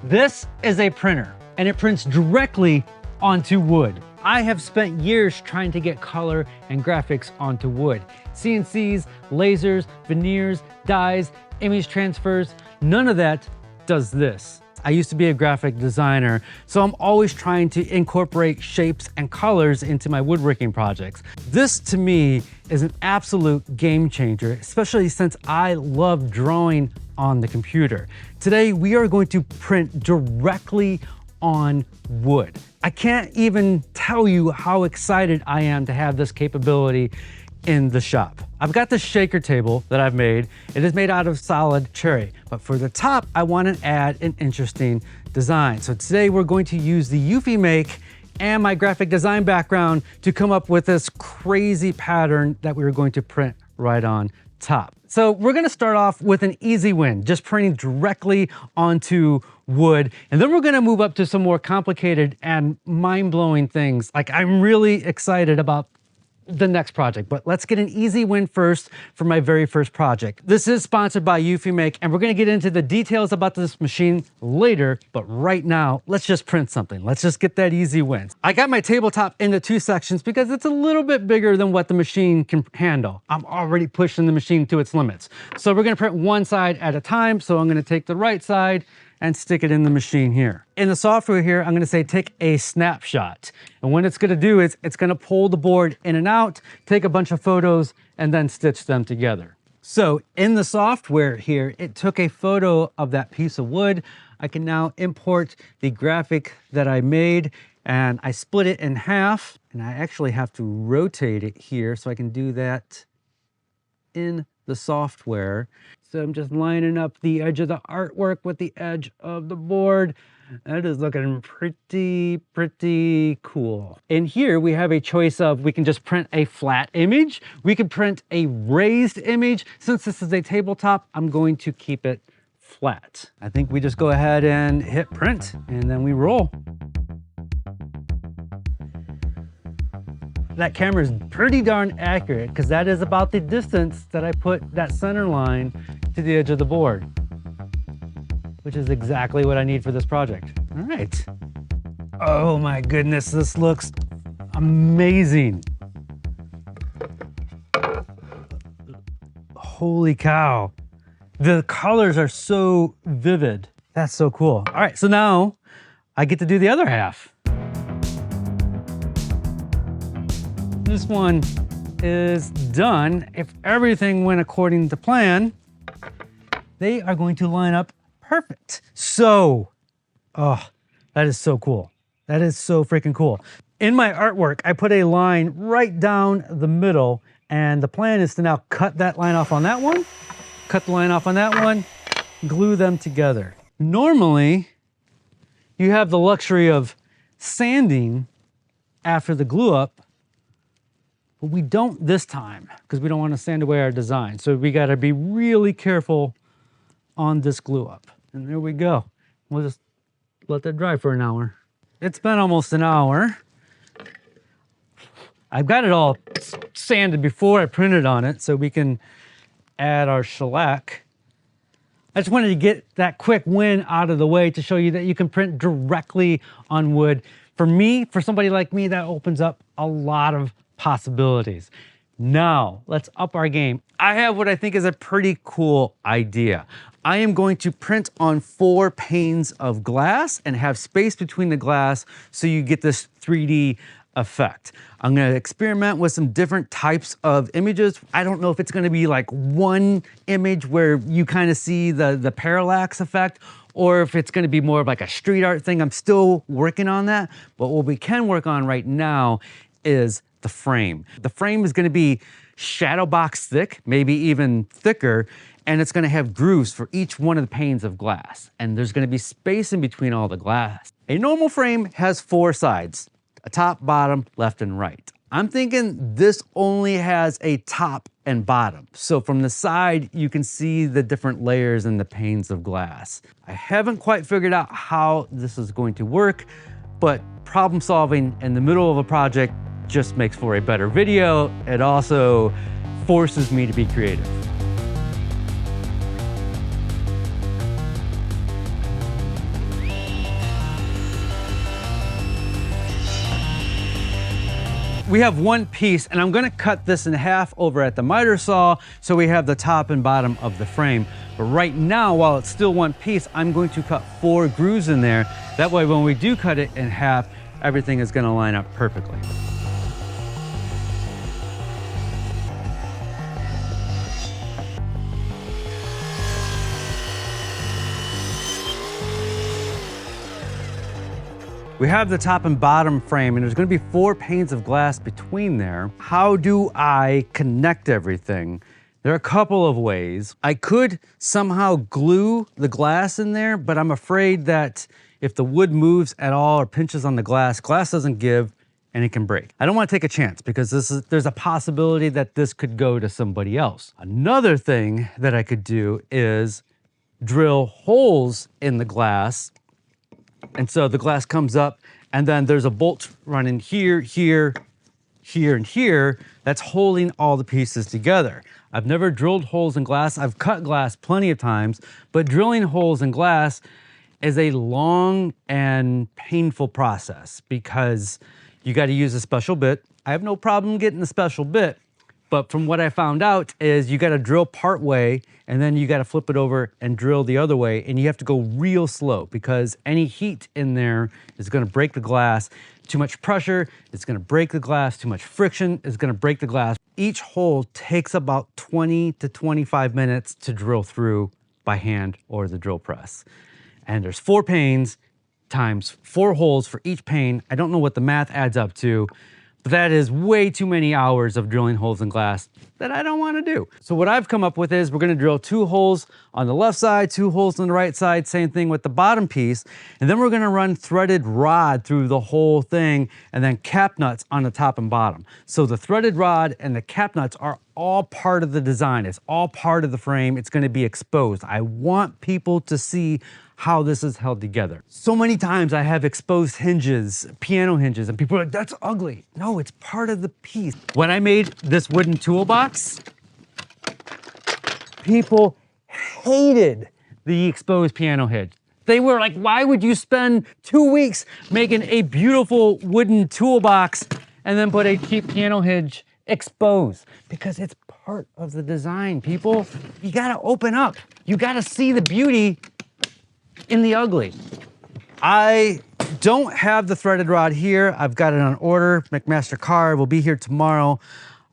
This is a printer, and it prints directly onto wood. I have spent years trying to get color and graphics onto wood. CNCs, lasers, veneers, dyes, image transfers, none of that does this. I used to be a graphic designer, so I'm always trying to incorporate shapes and colors into my woodworking projects. This to me is an absolute game changer, especially since I love drawing on the computer. Today, we are going to print directly on wood. I can't even tell you how excited I am to have this capability in the shop. I've got this shaker table that I've made. It is made out of solid cherry, but for the top, I want to add an interesting design. So today we're going to use the eufyMake and my graphic design background to come up with this crazy pattern that we were going to print right on top. So we're gonna start off with an easy win, just printing directly onto wood. And then we're gonna move up to some more complicated and mind-blowing things. Like, I'm really excited about the next project, but let's get an easy win first for my very first project. This is sponsored by eufyMake, and we're gonna get into the details about this machine later, but right now, let's just print something. Let's just get that easy win. I got my tabletop into two sections because it's a little bit bigger than what the machine can handle. I'm already pushing the machine to its limits. So we're gonna print one side at a time. So I'm gonna take the right side and stick it in the machine here. In the software here, I'm gonna say take a snapshot. And what it's gonna do is it's gonna pull the board in and out, take a bunch of photos, and then stitch them together. So in the software here, it took a photo of that piece of wood. I can now import the graphic that I made, and I split it in half, and I actually have to rotate it here, so I can do that in the software. So I'm just lining up the edge of the artwork with the edge of the board. That is looking pretty cool. In here, we have a choice of, we can just print a flat image. We can print a raised image. Since this is a tabletop, I'm going to keep it flat. I think we just go ahead and hit print, and then we roll. That camera is pretty darn accurate because that is about the distance that I put that center line to the edge of the board, which is exactly what I need for this project. All right. Oh my goodness, this looks amazing. Holy cow. The colors are so vivid. That's so cool. All right, so now I get to do the other half. This one is done. If everything went according to plan, they are going to line up perfect. So, oh, that is so cool. That is so freaking cool. In my artwork, I put a line right down the middle, and the plan is to now cut that line off on that one, cut the line off on that one, glue them together. Normally, you have the luxury of sanding after the glue up, but we don't this time because we don't want to sand away our design. So we got to be really careful on this glue up. And there we go. We'll just let that dry for an hour. It's been almost an hour. I've got it all sanded before I printed on it so we can add our shellac. I just wanted to get that quick win out of the way to show you that you can print directly on wood. For me, for somebody like me, that opens up a lot of possibilities. Now, let's up our game. I have what I think is a pretty cool idea. I am going to print on 4 panes of glass and have space between the glass so you get this 3D effect. I'm going to experiment with some different types of images. I don't know if it's going to be like one image where you kind of see the parallax effect, or if it's going to be more of like a street art thing. I'm still working on that, but what we can work on right now is the frame. The frame is going to be shadow box thick, maybe even thicker, and it's going to have grooves for each one of the panes of glass. And there's going to be space in between all the glass. A normal frame has 4 sides, a top, bottom, left, and right. I'm thinking this only has a top and bottom. So from the side, you can see the different layers in the panes of glass. I haven't quite figured out how this is going to work, but problem solving in the middle of a project just makes for a better video. It also forces me to be creative. we have one piece, and I'm gonna cut this in half over at the miter saw so we have the top and bottom of the frame. But right now, while it's still one piece, I'm going to cut 4 grooves in there. That way, when we do cut it in half, everything is gonna line up perfectly. We have the top and bottom frame, and there's gonna be 4 panes of glass between there. How do I connect everything? There are a couple of ways. I could somehow glue the glass in there, but I'm afraid that if the wood moves at all or pinches on the glass doesn't give and it can break. I don't wanna take a chance because there's a possibility that this could go to somebody else. Another thing that I could do is drill holes in the glass. And so the glass comes up, and then there's a bolt running here, here, here, and here that's holding all the pieces together. I've never drilled holes in glass. I've cut glass plenty of times, but drilling holes in glass is a long and painful process because you got to use a special bit. I have no problem getting the special bit, but from what I found out is you got to drill part way and then you got to flip it over and drill the other way, and you have to go real slow because any heat in there is going to break the glass. Too much pressure, it's going to break the glass. Too much friction is going to break the glass. Each hole takes about 20 to 25 minutes to drill through by hand or the drill press. And there's 4 panes times 4 holes for each pane. I don't know what the math adds up to, but that is way too many hours of drilling holes in glass that I don't want to do. So what I've come up with is we're going to drill 2 holes on the left side, 2 holes on the right side, same thing with the bottom piece. And then we're going to run threaded rod through the whole thing and then cap nuts on the top and bottom. So the threaded rod and the cap nuts are all part of the design. It's all part of the frame. It's going to be exposed. I want people to see how this is held together. So many times I have exposed hinges, piano hinges, and people are like, that's ugly. No, it's part of the piece. When I made this wooden toolbox, people hated the exposed piano hinge. They were like, why would you spend 2 weeks making a beautiful wooden toolbox and then put a cheap piano hinge exposed? Because it's part of the design, people. You gotta open up. You gotta see the beauty in the ugly. I don't have the threaded rod here. I've got it on order. McMaster Carve will be here tomorrow,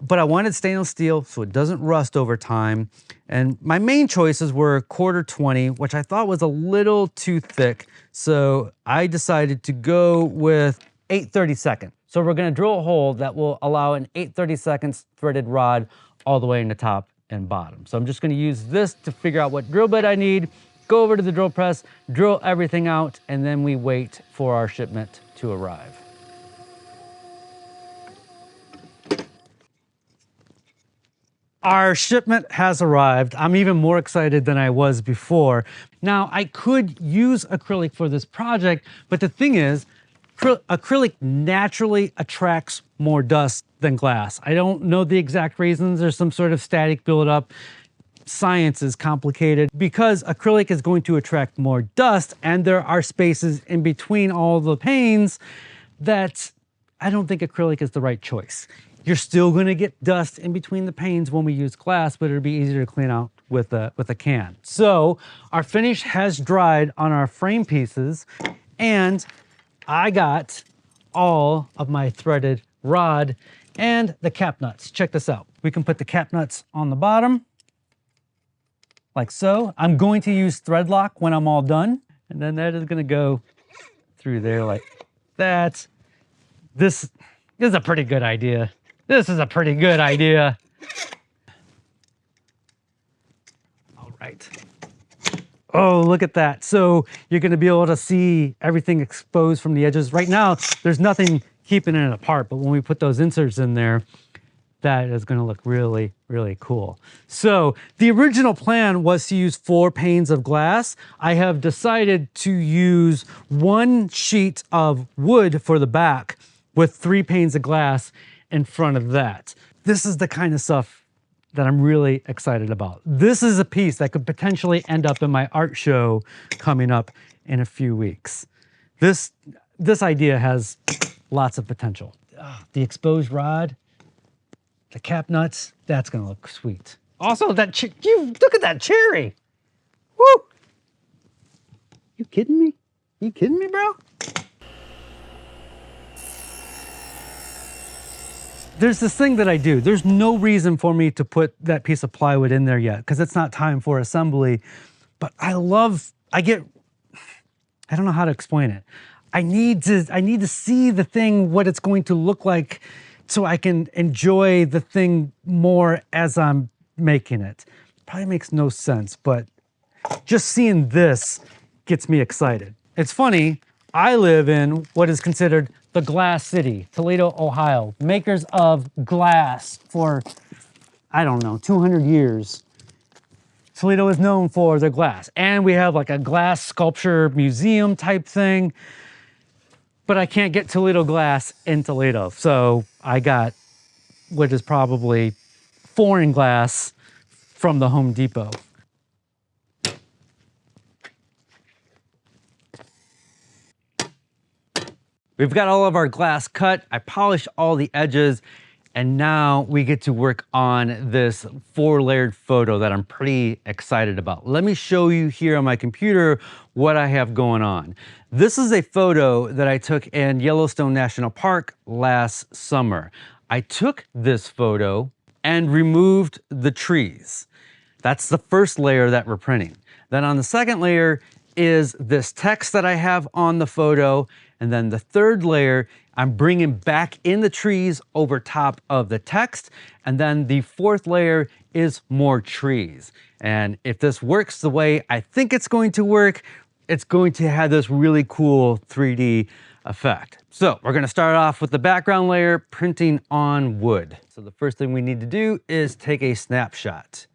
but I wanted stainless steel so it doesn't rust over time. And my main choices were 1/4-20, which I thought was a little too thick. So I decided to go with 8/32. So we're gonna drill a hole that will allow an 8/32 threaded rod all the way in the top and bottom. So I'm just gonna use this to figure out what drill bit I need, go over to the drill press, drill everything out, and then we wait for our shipment to arrive. Our shipment has arrived. I'm even more excited than I was before. Now, I could use acrylic for this project, but the thing is, acrylic naturally attracts more dust than glass. I don't know the exact reasons. There's some sort of static buildup. Science is complicated because acrylic is going to attract more dust, and there are spaces in between all the panes that I don't think acrylic is the right choice. You're still going to get dust in between the panes when we use glass, but it'll be easier to clean out with a can. So our finish has dried on our frame pieces, and I got all of my threaded rod and the cap nuts. Check this out. We can put the cap nuts on the bottom like so. I'm going to use thread lock when I'm all done, and then that is going to go through there like that. This is a pretty good idea. This is a pretty good idea. All right. Oh, look at that. So you're going to be able to see everything exposed from the edges. Right now, there's nothing keeping it apart, but when we put those inserts in there, that is going to look really, really cool. So the original plan was to use 4 panes of glass. I have decided to use 1 sheet of wood for the back with 3 panes of glass in front of that. This is the kind of stuff that I'm really excited about. This is a piece that could potentially end up in my art show coming up in a few weeks. This idea has lots of potential. the exposed rod, the cap nuts, that's gonna look sweet. Also, look at that cherry. Woo! You kidding me? You kidding me, bro? There's this thing that I do. There's no reason for me to put that piece of plywood in there yet because it's not time for assembly. But I don't know how to explain it. I need to see the thing, what it's going to look like so I can enjoy the thing more as I'm making it. Probably makes no sense, but just seeing this gets me excited. It's funny, I live in what is considered the Glass City, Toledo, Ohio, makers of glass for, I don't know, 200 years. Toledo is known for their glass. And we have like a glass sculpture museum type thing, but I can't get Toledo glass in Toledo. So I got what is probably foreign glass from the Home Depot. We've got all of our glass cut. I polished all the edges, and now we get to work on this 4-layered photo that I'm pretty excited about. Let me show you here on my computer what I have going on. This is a photo that I took in Yellowstone National Park last summer. I took this photo and removed the trees. That's the first layer that we're printing. Then on the second layer is this text that I have on the photo. And then the third layer, I'm bringing back in the trees over top of the text. And then the fourth layer is more trees. And if this works the way I think it's going to work, it's going to have this really cool 3D effect. So we're gonna start off with the background layer, printing on wood. So the first thing we need to do is take a snapshot.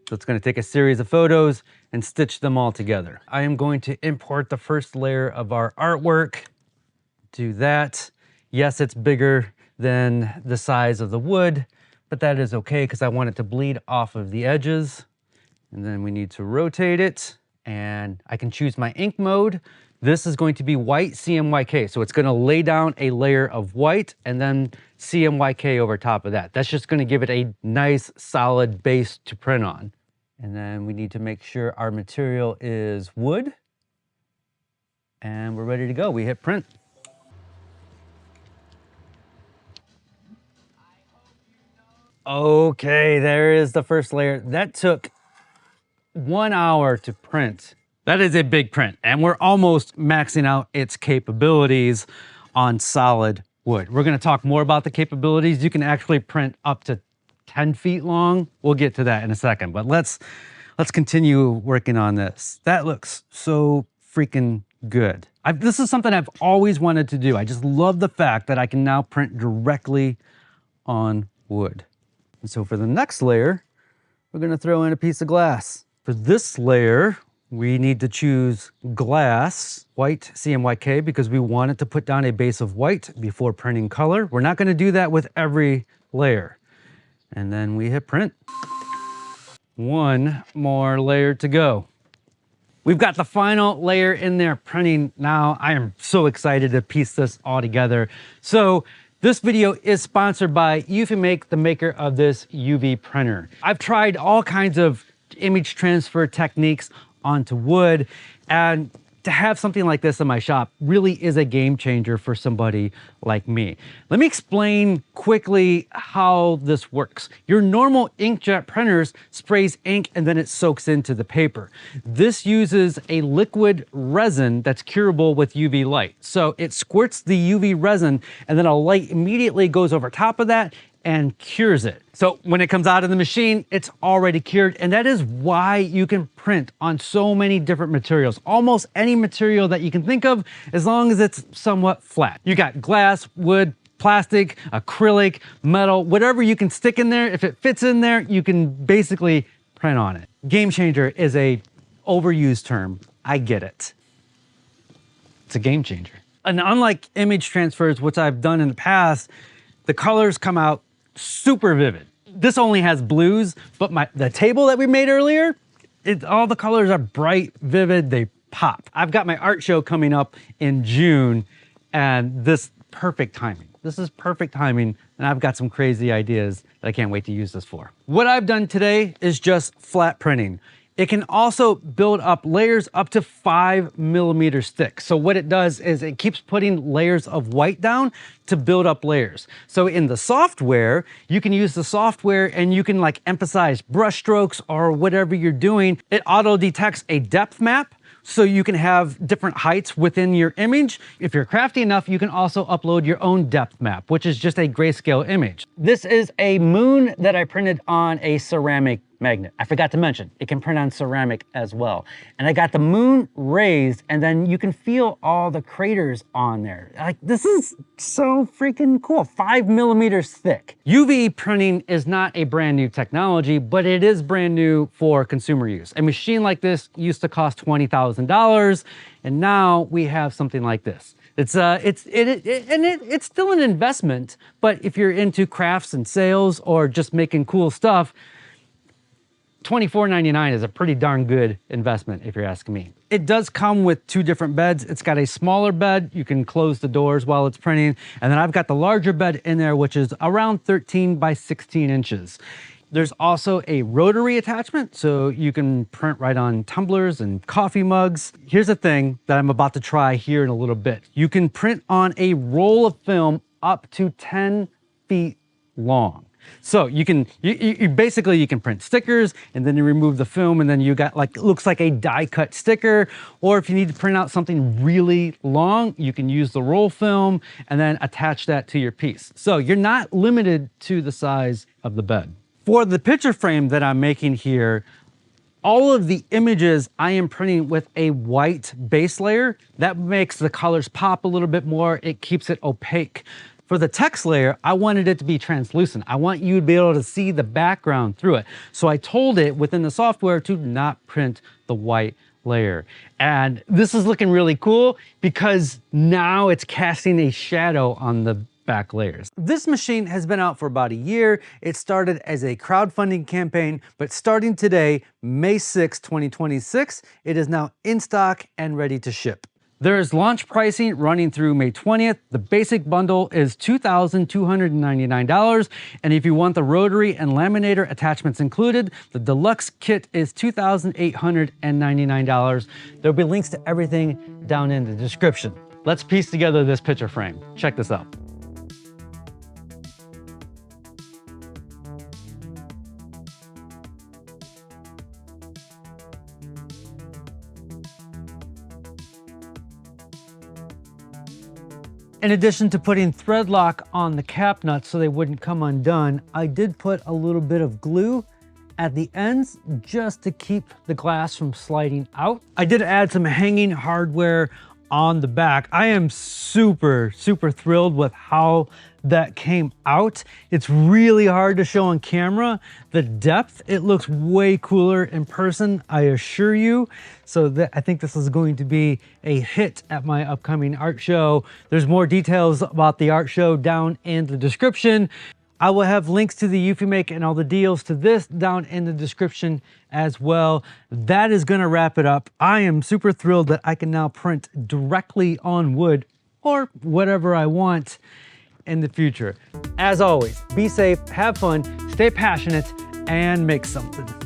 So it's gonna take a series of photos and stitch them all together. I am going to import the first layer of our artwork. Do that. Yes, it's bigger than the size of the wood, but that is okay because I want it to bleed off of the edges. And then we need to rotate it, and I can choose my ink mode. This is going to be white CMYK, so it's going to lay down a layer of white and then CMYK over top of that. That's just going to give it a nice solid base to print on. And then we need to make sure our material is wood, and we're ready to go. We hit print. Okay, there is the first layer. That took 1 hour to print. That is a big print, and we're almost maxing out its capabilities on solid wood. We're gonna talk more about the capabilities. You can actually print up to 10 feet long. We'll get to that in a second, but let's continue working on this. That looks so freaking good. This is something I've always wanted to do. I just love the fact that I can now print directly on wood. And so for the next layer, we're gonna throw in a piece of glass. For this layer, we need to choose glass, white CMYK, because we wanted to put down a base of white before printing color. We're not gonna do that with every layer. And then we hit print. One more layer to go. We've got the final layer in there printing now. I am so excited to piece this all together. So this video is sponsored by eufyMake, the maker of this UV printer. I've tried all kinds of image transfer techniques onto wood, and to have something like this in my shop really is a game changer for somebody like me. Let me explain quickly how this works. Your normal inkjet printers sprays ink and then it soaks into the paper. This uses a liquid resin that's curable with UV light. So it squirts the UV resin and then a light immediately goes over top of that and cures it. So when it comes out of the machine, it's already cured, and that is why you can print on so many different materials. Almost any material that you can think of, as long as it's somewhat flat. You got glass, wood, plastic, acrylic, metal, whatever you can stick in there. If it fits in there, you can basically print on it. Game changer is a overused term. I get it. It's a game changer. And unlike image transfers, which I've done in the past, the colors come out super vivid. This only has blues, but the table that we made earlier, all the colors are bright, vivid, they pop. I've got my art show coming up in June, and this perfect timing. This is perfect timing, and I've got some crazy ideas that I can't wait to use this for. What I've done today is just flat printing. It can also build up layers up to 5 millimeters thick. So what it does is it keeps putting layers of white down to build up layers. So in the software, you can use the software and you can like emphasize brush strokes or whatever you're doing. It auto detects a depth map, so you can have different heights within your image. If you're crafty enough, you can also upload your own depth map, which is just a grayscale image. This is a moon that I printed on a ceramic magnet. I forgot to mention, it can print on ceramic as well. And I got the moon raised, and then you can feel all the craters on there. Like, this is so freaking cool. 5 millimeters thick. UV printing is not a brand new technology, but it is brand new for consumer use. A machine like this used to cost $20,000, and now we have something like this. It's still an investment, but if you're into crafts and sales or just making cool stuff, $24.99 is a pretty darn good investment if you're asking me. It does come with 2 different beds. It's got a smaller bed. You can close the doors while it's printing. And then I've got the larger bed in there, which is around 13 by 16 inches. There's also a rotary attachment, so you can print right on tumblers and coffee mugs. Here's a thing that I'm about to try here in a little bit. You can print on a roll of film up to 10 feet long. So you can, basically you can print stickers and then you remove the film and then you got like, it looks like a die cut sticker. Or if you need to print out something really long, you can use the roll film and then attach that to your piece. So you're not limited to the size of the bed. For the picture frame that I'm making here, all of the images I am printing with a white base layer. That makes the colors pop a little bit more. It keeps it opaque. For the text layer, I wanted it to be translucent. I want you to be able to see the background through it. So I told it within the software to not print the white layer. And this is looking really cool because now it's casting a shadow on the back layers. This machine has been out for about a year. It started as a crowdfunding campaign, but starting today, May 6, 2026, it is now in stock and ready to ship. There is launch pricing running through May 20th. The basic bundle is $2,299. And if you want the rotary and laminator attachments included, the deluxe kit is $2,899. There'll be links to everything down in the description. Let's piece together this picture frame. Check this out. In addition to putting thread lock on the cap nuts so they wouldn't come undone, I did put a little bit of glue at the ends just to keep the glass from sliding out. I did add some hanging hardware on the back. I am super thrilled with how that came out. It's really hard to show on camera. The depth, it looks way cooler in person, I assure you. So I think this is going to be a hit at my upcoming art show. There's more details about the art show down in the description. I will have links to the eufyMake and all the deals to this down in the description as well. That is gonna wrap it up. I am super thrilled that I can now print directly on wood or whatever I want in the future. As always, be safe, have fun, stay passionate, and make something.